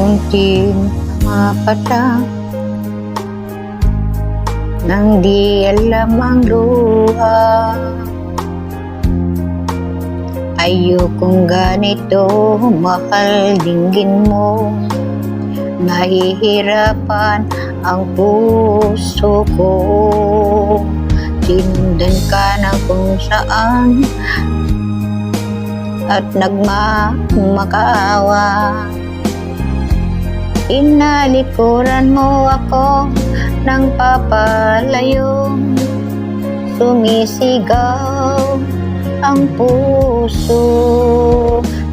kunting mapata nang di alam ang luha. Ayokong ganito, mahal, dinggin mo. Nahihirapan ang puso ko. Sinundan ka na kung saan at nagmamakaawa. Inalikuran mo ako ng papalayo. Sumisigaw ang puso.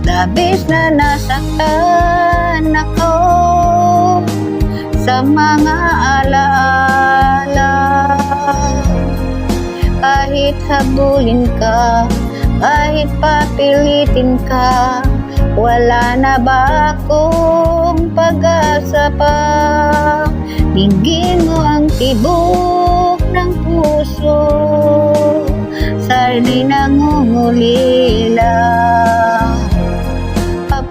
Labis na nasaktan ako sa mga alaala. Kahit habulin ka, kahit papilitin ka, wala na ba akong pag-asa pa? Dinggin mo ang tibok ng puso, sarili nangungulila.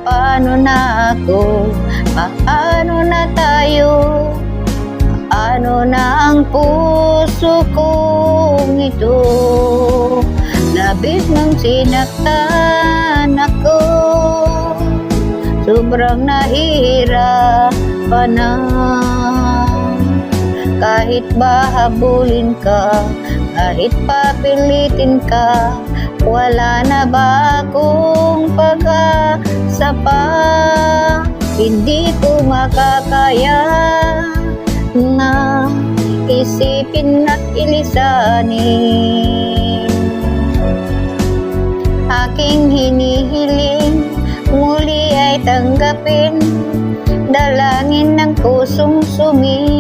Paano na ako? Paano na tayo? Paano na ang puso kong ito? Labis nang sinaktan ako, sobrang nahihirapan na. Kahit ba habulin ka, kahit papilitin ka, wala na ba akong pag-asa pa? Hindi ko makakaya na isipin at ilisanin. Aking hinihiling, muli ay tanggapin, dalangin ng pusong sumisigaw.